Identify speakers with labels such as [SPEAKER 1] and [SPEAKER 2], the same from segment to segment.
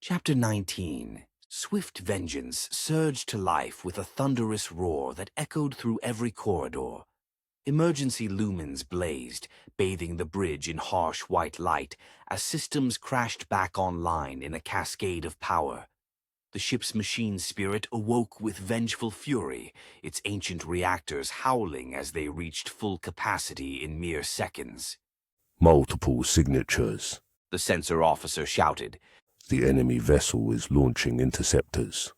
[SPEAKER 1] Chapter 19. Swift vengeance surged to life with a thunderous roar that echoed through every corridor. Emergency lumens blazed, bathing the bridge in harsh white light as systems crashed back online in a cascade of power. The ship's machine spirit awoke with vengeful fury, its ancient reactors howling as they reached full capacity in mere seconds.
[SPEAKER 2] Multiple signatures.
[SPEAKER 1] The sensor officer shouted.
[SPEAKER 2] The enemy vessel is launching interceptors.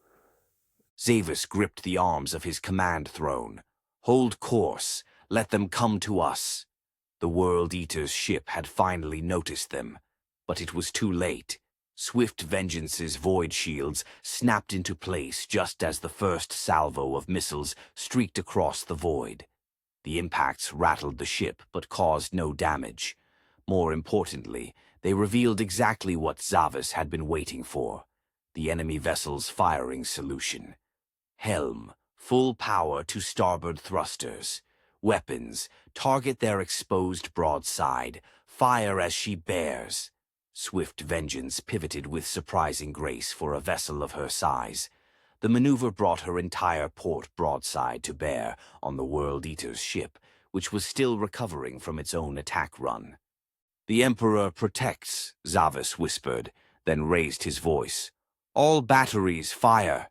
[SPEAKER 1] Zavis gripped the arms of his command throne. Hold course. Let them come to us. The World Eater's ship had finally noticed them, but it was too late. Swift Vengeance's void shields snapped into place just as the first salvo of missiles streaked across the void. The impacts rattled the ship but caused no damage. More importantly, they revealed exactly what Zavis had been waiting for: the enemy vessel's firing solution. Helm, full power to starboard thrusters. Weapons, target their exposed broadside. Fire as she bears. Swift Vengeance pivoted with surprising grace for a vessel of her size. The maneuver brought her entire port broadside to bear on the World Eater's ship, which was still recovering from its own attack run. "The Emperor protects," Zavis whispered, then raised his voice. "All batteries, fire!"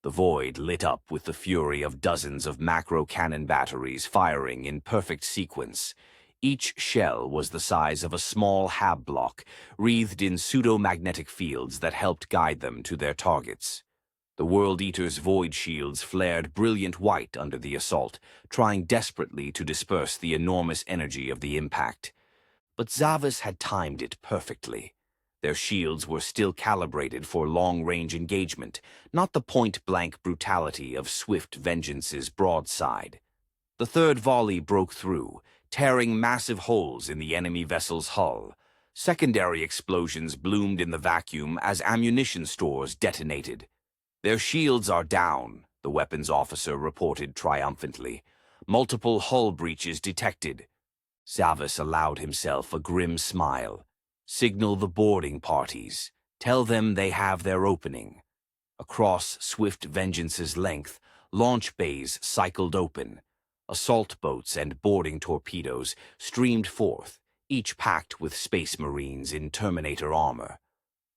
[SPEAKER 1] The void lit up with the fury of dozens of macro-cannon batteries firing in perfect sequence. Each shell was the size of a small hab block, wreathed in pseudo-magnetic fields that helped guide them to their targets. The World Eater's void shields flared brilliant white under the assault, trying desperately to disperse the enormous energy of the impact. But Zavis had timed it perfectly. Their shields were still calibrated for long-range engagement, not the point-blank brutality of Swift Vengeance's broadside. The third volley broke through, tearing massive holes in the enemy vessel's hull. Secondary explosions bloomed in the vacuum as ammunition stores detonated. "Their shields are down," the weapons officer reported triumphantly. "Multiple hull breaches detected." Zavis allowed himself a grim smile. "Signal the boarding parties. Tell them they have their opening." Across Swift Vengeance's length, launch bays cycled open. Assault boats and boarding torpedoes streamed forth, each packed with space marines in Terminator armor.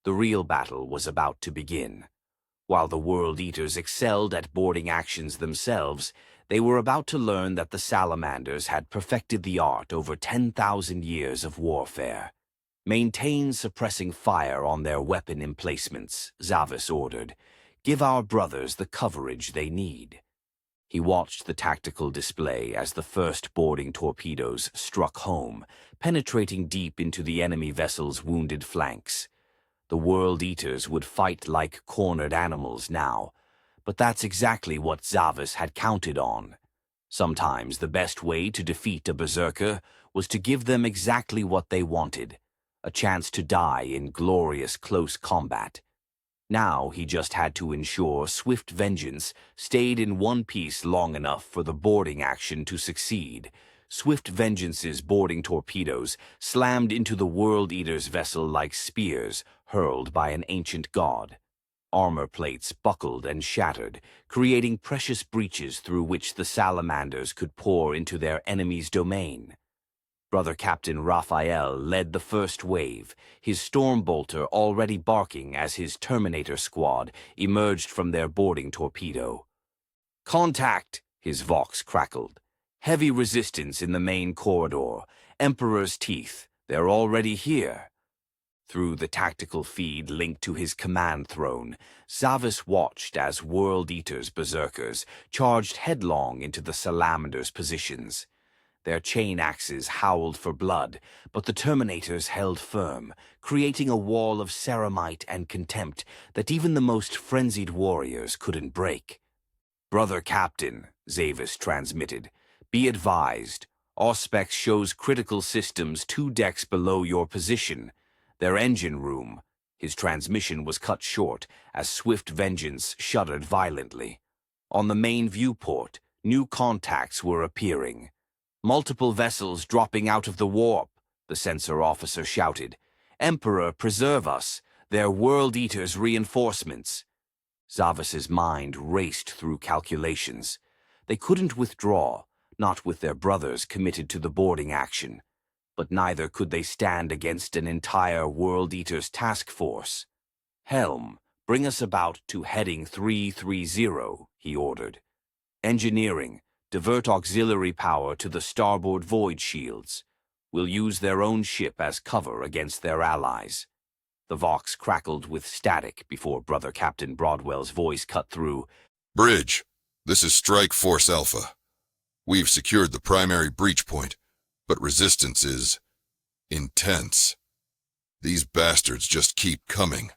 [SPEAKER 1] The real battle was about to begin. While the World Eaters excelled at boarding actions themselves, they were about to learn that the Salamanders had perfected the art over 10,000 years of warfare. "Maintain suppressing fire on their weapon emplacements," Zavis ordered. "Give our brothers the coverage they need." He watched the tactical display as the first boarding torpedoes struck home, penetrating deep into the enemy vessel's wounded flanks. The World Eaters would fight like cornered animals now, but that's exactly what Zavis had counted on. Sometimes the best way to defeat a berserker was to give them exactly what they wanted: a chance to die in glorious close combat. Now he just had to ensure Swift Vengeance stayed in one piece long enough for the boarding action to succeed. Swift Vengeance's boarding torpedoes slammed into the World Eater's vessel like spears hurled by an ancient god. Armor plates buckled and shattered, creating precious breaches through which the Salamanders could pour into their enemy's domain. Brother Captain Raphael led the first wave, his Stormbolter already barking as his Terminator squad emerged from their boarding torpedo. "Contact!" his Vox crackled. "Heavy resistance in the main corridor. Emperor's teeth. They're already here." Through the tactical feed linked to his command throne, Zavis watched as World Eater's berserkers charged headlong into the Salamander's positions. Their chain axes howled for blood, but the Terminators held firm, creating a wall of ceramite and contempt that even the most frenzied warriors couldn't break. "Brother Captain," Zavis transmitted, "be advised. Auspex shows critical systems 2 decks below your position. Their engine room." His transmission was cut short as Swift Vengeance shuddered violently. "On the main viewport, new contacts were appearing." "Multiple vessels dropping out of the warp," the sensor officer shouted. "Emperor, preserve us. They're World Eater's reinforcements. Zavas's mind raced through calculations. They couldn't withdraw, not with their brothers committed to the boarding action. But neither could they stand against an entire World Eater's task force. Helm, bring us about to heading 330, he ordered. Engineering, divert auxiliary power to the starboard void shields. We'll use their own ship as cover against their allies. The Vox crackled with static before Brother Captain Broadwell's voice cut through.
[SPEAKER 3] Bridge, this is Strike Force Alpha. We've secured the primary breach point, but resistance is intense. These bastards just keep coming.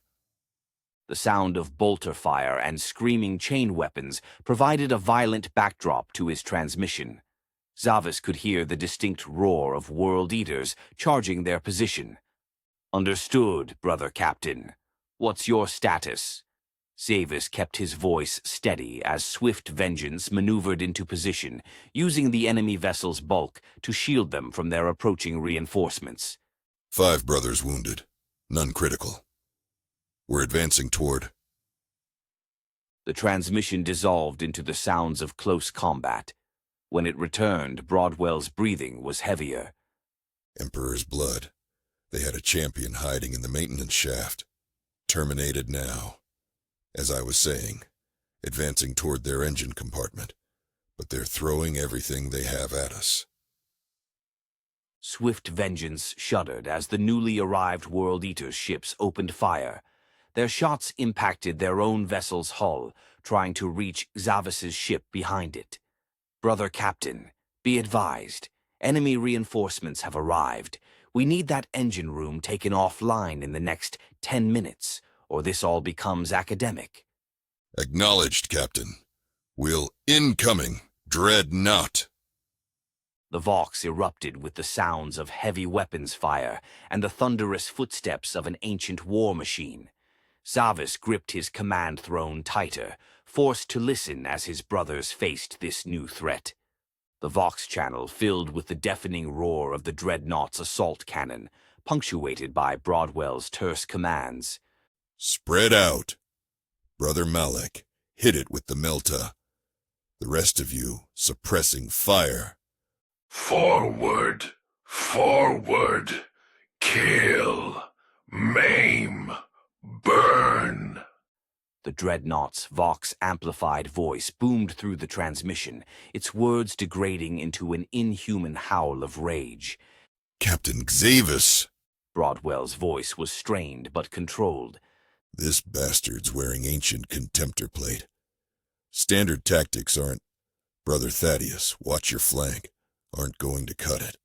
[SPEAKER 1] The sound of bolter fire and screaming chain weapons provided a violent backdrop to his transmission. Zavas could hear the distinct roar of World Eaters charging their position. Understood, Brother Captain. What's your status? Zavis kept his voice steady as Swift Vengeance maneuvered into position, using the enemy vessel's bulk to shield them from their approaching reinforcements.
[SPEAKER 3] 5 brothers wounded, none critical. We're advancing toward...
[SPEAKER 1] The transmission dissolved into the sounds of close combat. When it returned, Broadwell's breathing was heavier.
[SPEAKER 3] Emperor's blood. They had a champion hiding in the maintenance shaft. Terminated now. As I was saying, advancing toward their engine compartment. But they're throwing everything they have at us.
[SPEAKER 1] Swift Vengeance shuddered as the newly arrived World Eater ships opened fire. Their shots impacted their own vessel's hull, trying to reach Zavas's ship behind it. Brother Captain, be advised. Enemy reinforcements have arrived. We need that engine room taken offline in the next 10 minutes, or this all becomes academic.
[SPEAKER 3] Acknowledged, Captain. We'll incoming. Dread not.
[SPEAKER 1] The Vox erupted with the sounds of heavy weapons fire and the thunderous footsteps of an ancient war machine. Zavas gripped his command throne tighter, forced to listen as his brothers faced this new threat. The Vox channel filled with the deafening roar of the Dreadnought's assault cannon, punctuated by Broadwell's terse commands.
[SPEAKER 3] Spread out. Brother Malek, hit it with the Melta. The rest of you, suppressing fire.
[SPEAKER 4] Forward, forward, kill, maim, burn.
[SPEAKER 1] The Dreadnought's Vox-amplified voice boomed through the transmission, its words degrading into an inhuman howl of rage.
[SPEAKER 3] Captain Xavis!
[SPEAKER 1] Broadwell's voice was strained but controlled.
[SPEAKER 3] This bastard's wearing ancient contemptor plate. Standard tactics aren't... Brother Thaddeus, watch your flank. Aren't going to cut it.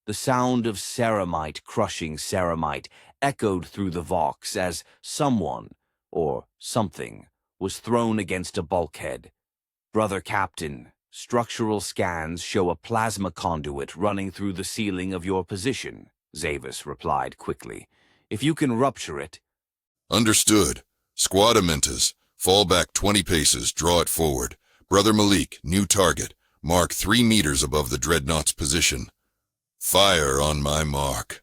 [SPEAKER 1] The sound of ceramite crushing ceramite echoed through the Vox as someone, or something, was thrown against a bulkhead. Brother Captain, structural scans show a plasma conduit running through the ceiling of your position, Zavis replied quickly. If you can rupture it...
[SPEAKER 3] Understood. Squad Amentas, fall back 20 paces, draw it forward. Brother Malik, new target. Mark 3 meters above the Dreadnought's position. Fire on my mark.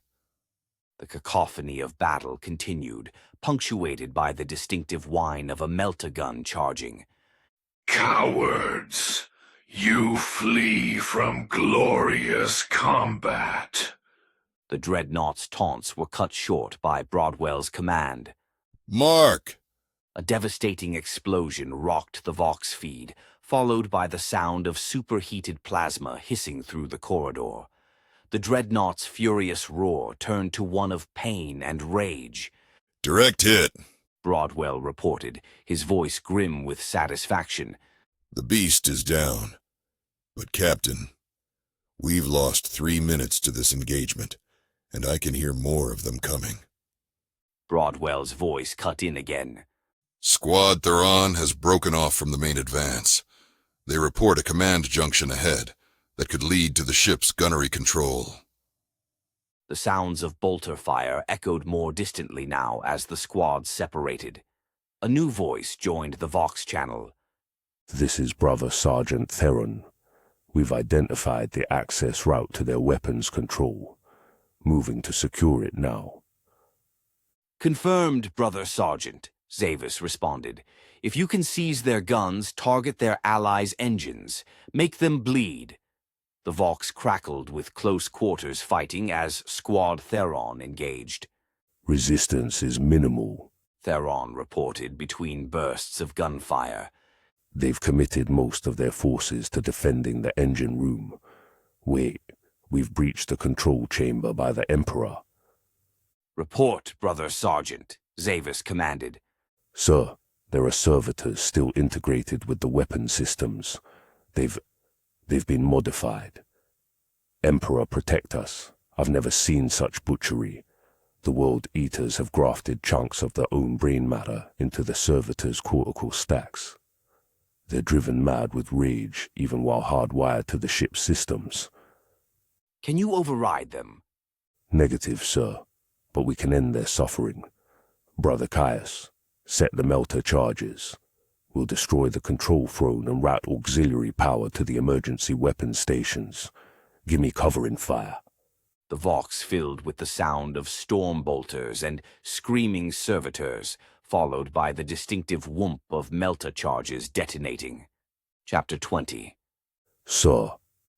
[SPEAKER 1] The cacophony of battle continued, punctuated by the distinctive whine of a Melta gun charging.
[SPEAKER 4] Cowards, you flee from glorious combat.
[SPEAKER 1] The Dreadnought's taunts were cut short by Broadwell's command.
[SPEAKER 3] Mark!
[SPEAKER 1] A devastating explosion rocked the Vox feed, followed by the sound of superheated plasma hissing through the corridor. The Dreadnought's furious roar turned to one of pain and rage.
[SPEAKER 3] Direct hit,
[SPEAKER 1] Broadwell reported, his voice grim with satisfaction.
[SPEAKER 3] The beast is down. But Captain, we've lost 3 minutes to this engagement, and I can hear more of them coming.
[SPEAKER 1] Broadwell's voice cut in again.
[SPEAKER 3] Squad Theron has broken off from the main advance. They report a command junction ahead that could lead to the ship's gunnery control.
[SPEAKER 1] The sounds of bolter fire echoed more distantly now as the squads separated. A new voice joined the Vox channel.
[SPEAKER 2] This is Brother Sergeant Theron. We've identified the access route to their weapons control. Moving to secure it now.
[SPEAKER 1] Confirmed, Brother Sergeant, Zavis responded. If you can seize their guns, target their allies' engines. Make them bleed. The Vox crackled with close quarters fighting as Squad Theron engaged.
[SPEAKER 2] Resistance is minimal.
[SPEAKER 1] Theron reported between bursts of gunfire.
[SPEAKER 2] They've committed most of their forces to defending the engine room. Wait, we've breached the control chamber by the Emperor.
[SPEAKER 1] Report, Brother Sergeant, Zavis commanded.
[SPEAKER 2] Sir, there are servitors still integrated with the weapon systems. They've been modified. Emperor, protect us. I've never seen such butchery. The World Eaters have grafted chunks of their own brain matter into the servitors' cortical stacks. They're driven mad with rage, even while hardwired to the ship's systems.
[SPEAKER 1] Can you override them?
[SPEAKER 2] Negative, sir, but we can end their suffering. Brother Caius, set the melter charges. We'll destroy the control throne and route auxiliary power to the emergency weapon stations. Give me cover and fire.
[SPEAKER 1] The Vox filled with the sound of storm bolters and screaming servitors, followed by the distinctive whoomp of melta charges detonating. Chapter 20.
[SPEAKER 2] Sir.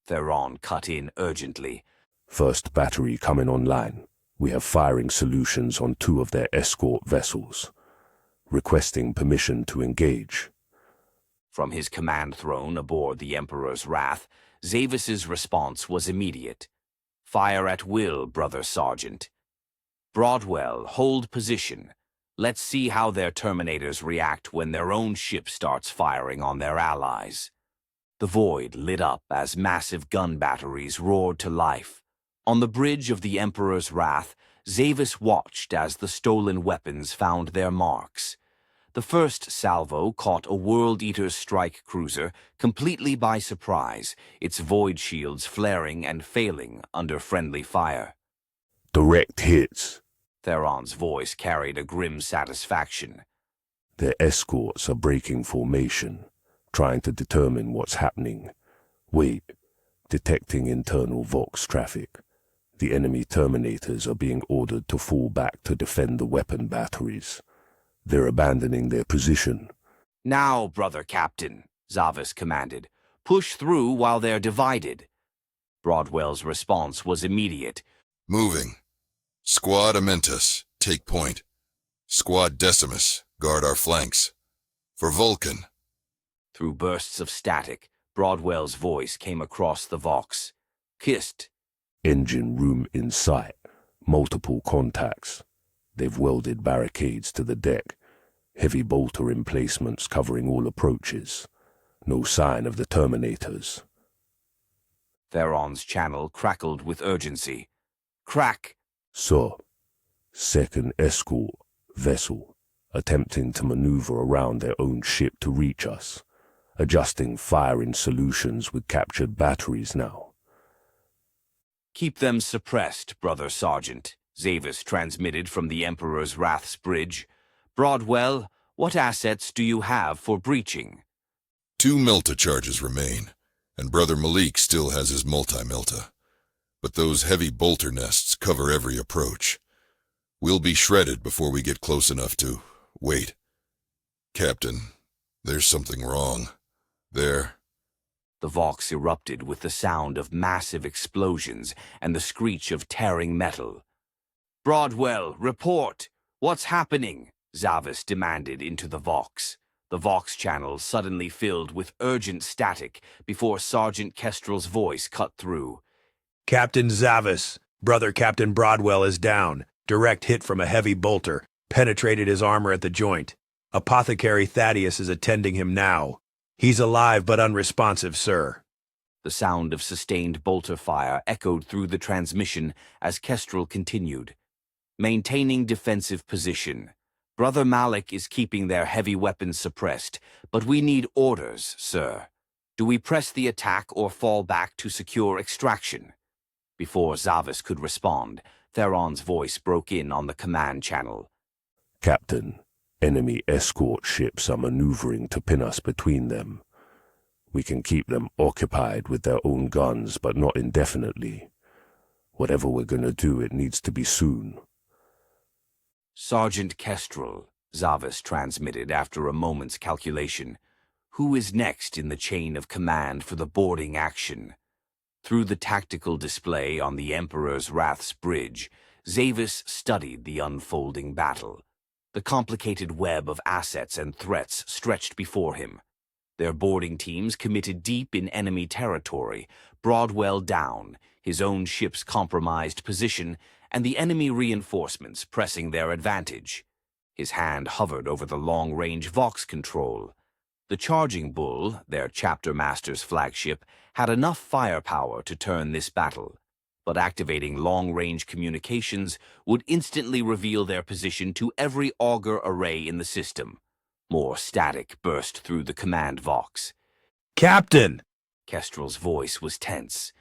[SPEAKER 1] Theron cut in urgently.
[SPEAKER 2] First battery coming online. We have firing solutions on 2 of their escort vessels. Requesting permission to engage.
[SPEAKER 1] From his command throne aboard the Emperor's Wrath, Zavis's response was immediate. Fire at will, Brother Sergeant. Broadwell, hold position. Let's see how their Terminators react when their own ship starts firing on their allies. The void lit up as massive gun batteries roared to life. On the bridge of the Emperor's Wrath, Zavis watched as the stolen weapons found their marks. The first salvo caught a World Eater's strike cruiser completely by surprise, its void shields flaring and failing under friendly fire.
[SPEAKER 2] Direct hits.
[SPEAKER 1] Theron's voice carried a grim satisfaction.
[SPEAKER 2] Their escorts are breaking formation, trying to determine what's happening. Wait, detecting internal Vox traffic. The enemy Terminators are being ordered to fall back to defend the weapon batteries. They're abandoning their position.
[SPEAKER 1] Now, Brother Captain, Zavis commanded. Push through while they're divided. Broadwell's response was immediate.
[SPEAKER 3] Moving. Squad Amentus, take point. Squad Decimus, guard our flanks. For Vulcan.
[SPEAKER 1] Through bursts of static, Broadwell's voice came across the Vox. Kissed.
[SPEAKER 2] Engine room in sight. Multiple contacts. They've welded barricades to the deck. Heavy bolter emplacements covering all approaches. No sign of the Terminators.
[SPEAKER 1] Theron's channel crackled with urgency. Crack!
[SPEAKER 2] Sir, second escort vessel, attempting to maneuver around their own ship to reach us. Adjusting firing solutions with captured batteries now.
[SPEAKER 1] Keep them suppressed, Brother Sergeant, Zavis transmitted from the Emperor's Wrath's bridge. Broadwell, what assets do you have for breaching?
[SPEAKER 3] 2 melta charges remain, and Brother Malik still has his multi-melta. But those heavy bolter nests cover every approach. We'll be shredded before we get close enough to... Wait. Captain, there's something wrong. There.
[SPEAKER 1] The Vox erupted with the sound of massive explosions and the screech of tearing metal. Broadwell, report! What's happening? Zavis demanded into the Vox. The Vox channel suddenly filled with urgent static before Sergeant Kestrel's voice cut through.
[SPEAKER 5] Captain Zavis, Brother Captain Broadwell is down. Direct hit from a heavy bolter. Penetrated his armor at the joint. Apothecary Thaddeus is attending him now. He's alive but unresponsive, sir.
[SPEAKER 1] The sound of sustained bolter fire echoed through the transmission as Kestrel continued. Maintaining defensive position. Brother Malik is keeping their heavy weapons suppressed, but we need orders, sir. Do we press the attack or fall back to secure extraction? Before Zavis could respond, Theron's voice broke in on the command channel.
[SPEAKER 2] Captain, enemy escort ships are maneuvering to pin us between them. We can keep them occupied with their own guns, but not indefinitely. Whatever we're gonna do, it needs to be soon.
[SPEAKER 1] Sergeant Kestrel, Zavis transmitted after a moment's calculation. Who is next in the chain of command for the boarding action? Through the tactical display on the Emperor's Wrath's bridge, Zavis studied the unfolding battle. The complicated web of assets and threats stretched before him. Their boarding teams committed deep in enemy territory, Broadwell down, his own ship's compromised position, and the enemy reinforcements pressing their advantage. His hand hovered over the long-range Vox control. The Charging Bull, their chapter master's flagship, had enough firepower to turn this battle, but activating long-range communications would instantly reveal their position to every auger array in the system. More static burst through the command Vox.
[SPEAKER 5] Captain!
[SPEAKER 1] Kestrel's voice was tense.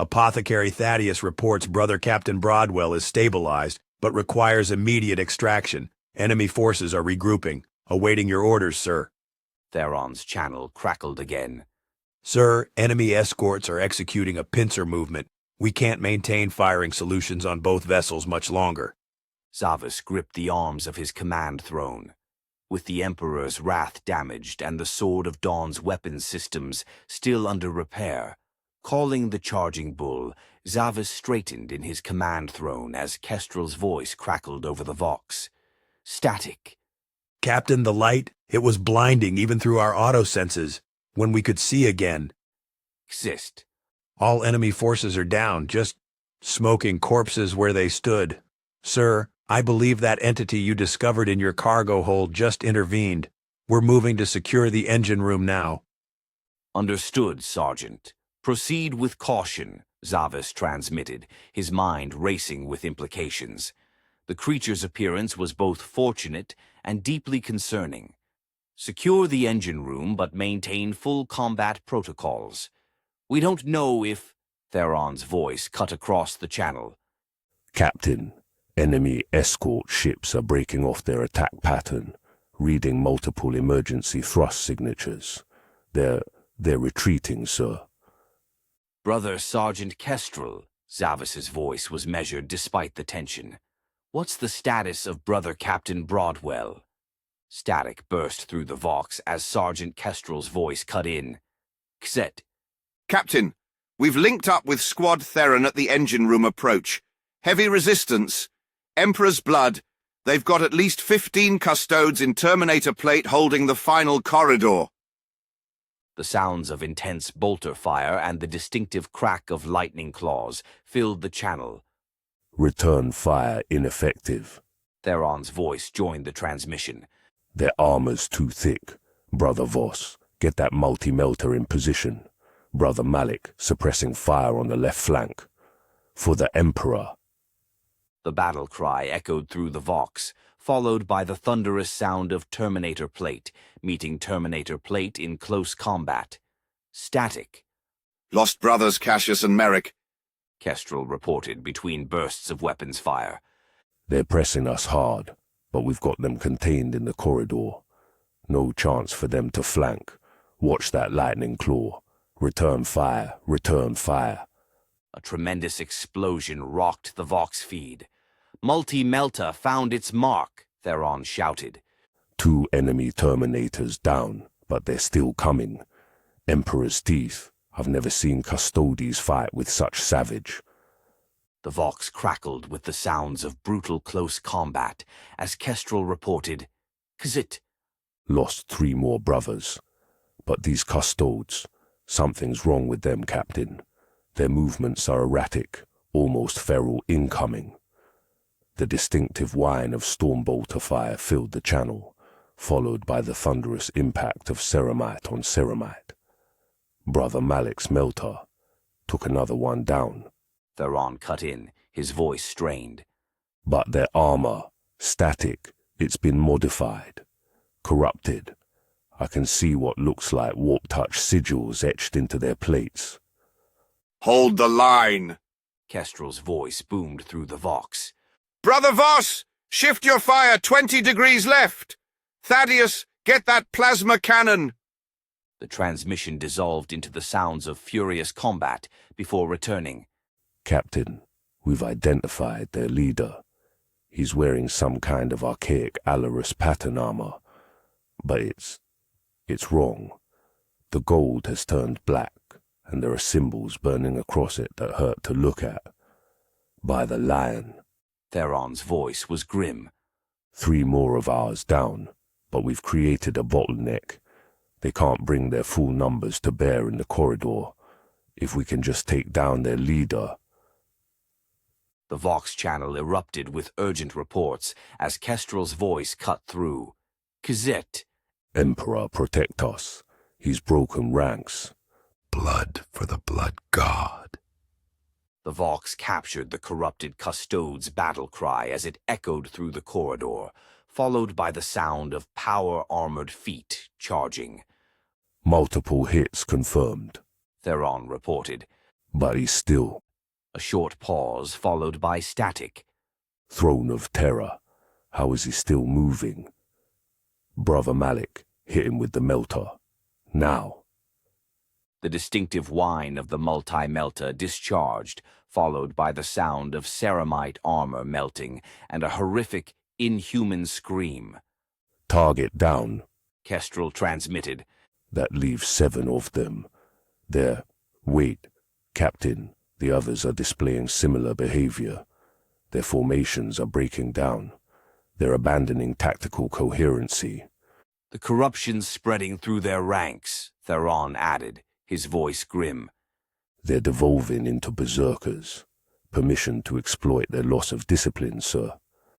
[SPEAKER 5] Apothecary Thaddeus reports Brother Captain Broadwell is stabilized, but requires immediate extraction. Enemy forces are regrouping. Awaiting your orders, sir.
[SPEAKER 1] Theron's channel crackled again.
[SPEAKER 5] Sir, enemy escorts are executing a pincer movement. We can't maintain firing solutions on both vessels much longer.
[SPEAKER 1] Zavis gripped the arms of his command throne. With the Emperor's Wrath damaged and the Sword of Dawn's weapons systems still under repair, calling the Charging Bull, Zavis straightened in his command throne as Kestrel's voice crackled over the Vox. Static.
[SPEAKER 5] Captain, the light, it was blinding even through our auto senses. When we could see again.
[SPEAKER 1] Exist.
[SPEAKER 5] All enemy forces are down, just smoking corpses where they stood. Sir, I believe that entity you discovered in your cargo hold just intervened. We're moving to secure the engine room now.
[SPEAKER 1] Understood, Sergeant. Proceed with caution, Zavis transmitted, his mind racing with implications. The creature's appearance was both fortunate and deeply concerning. Secure the engine room, but maintain full combat protocols. We don't know if... Theron's voice cut across the channel.
[SPEAKER 2] Captain, enemy escort ships are breaking off their attack pattern, reading multiple emergency thrust signatures. They're retreating, sir.
[SPEAKER 1] Brother Sergeant Kestrel, Zavis's voice was measured despite the tension. What's the status of Brother Captain Broadwell? Static burst through the Vox as Sergeant Kestrel's voice cut in. Xet.
[SPEAKER 6] Captain, we've linked up with Squad Theron at the engine room approach. Heavy resistance. Emperor's blood. They've got at least 15 custodes in Terminator plate holding the final corridor.
[SPEAKER 1] The sounds of intense bolter fire and the distinctive crack of lightning claws filled the channel.
[SPEAKER 2] Return fire ineffective.
[SPEAKER 1] Theron's voice joined the transmission.
[SPEAKER 2] Their armor's too thick. Brother Voss, get that multi-melter in position. Brother Malik, suppressing fire on the left flank. For the Emperor.
[SPEAKER 1] The battle cry echoed through the Vox, followed by the thunderous sound of Terminator plate, meeting Terminator plate in close combat. Static.
[SPEAKER 6] Lost brothers Cassius and Merrick.
[SPEAKER 1] Kestrel reported between bursts of weapons fire.
[SPEAKER 2] They're pressing us hard, but we've got them contained in the corridor. No chance for them to flank. Watch that lightning claw. Return fire, return fire.
[SPEAKER 1] A tremendous explosion rocked the Vox feed. Multi-Melta found its mark, Theron shouted.
[SPEAKER 2] 2 enemy Terminators down, but they're still coming. Emperor's teeth. I've never seen Custodes fight with such savage.
[SPEAKER 1] The Vox crackled with the sounds of brutal close combat as Kestrel reported, Xet.
[SPEAKER 2] Lost 3 more brothers. But these Custodes, something's wrong with them, Captain. Their movements are erratic, almost feral incoming. The distinctive whine of stormbolter fire filled the channel, followed by the thunderous impact of ceramite on ceramite. Brother Malik's melter took another one down.
[SPEAKER 1] Theron cut in, his voice strained.
[SPEAKER 2] But their armor, static, it's been modified, corrupted. I can see what looks like warp-touch sigils etched into their plates.
[SPEAKER 6] Hold the line.
[SPEAKER 1] Kestrel's voice boomed through the Vox.
[SPEAKER 6] Brother Voss, shift your fire 20 degrees left. Thaddeus, get that plasma cannon.
[SPEAKER 1] The transmission dissolved into the sounds of furious combat before returning.
[SPEAKER 2] Captain, we've identified their leader. He's wearing some kind of archaic Alarus pattern armor. But it's wrong. The gold has turned black, and there are symbols burning across it that hurt to look at. By the lion.
[SPEAKER 1] Theron's voice was grim.
[SPEAKER 2] 3 more of ours down, but we've created a bottleneck. They can't bring their full numbers to bear in the corridor. If we can just take down their leader.
[SPEAKER 1] The Vox channel erupted with urgent reports as Kestrel's voice cut through. Kazet.
[SPEAKER 2] Emperor, protect us. He's broken ranks.
[SPEAKER 4] Blood for the blood god.
[SPEAKER 1] The Vox captured the corrupted Custodes' battle cry as it echoed through the corridor, followed by the sound of power-armored feet charging.
[SPEAKER 2] Multiple hits confirmed.
[SPEAKER 1] Theron reported.
[SPEAKER 2] But he's still.
[SPEAKER 1] A short pause followed by static.
[SPEAKER 2] Throne of Terror. How is he still moving? Brother Malik, hit him with the melter. Now.
[SPEAKER 1] The distinctive whine of the multi-melter discharged, followed by the sound of ceramite armor melting and a horrific, inhuman scream.
[SPEAKER 2] Target down.
[SPEAKER 1] Kestrel transmitted.
[SPEAKER 2] That leaves 7 of them. There. Wait. Captain, the others are displaying similar behavior. Their formations are breaking down. They're abandoning tactical coherency.
[SPEAKER 1] The corruption spreading through their ranks, Theron added, his voice grim.
[SPEAKER 2] They're devolving into berserkers. Permission to exploit their loss of discipline, sir.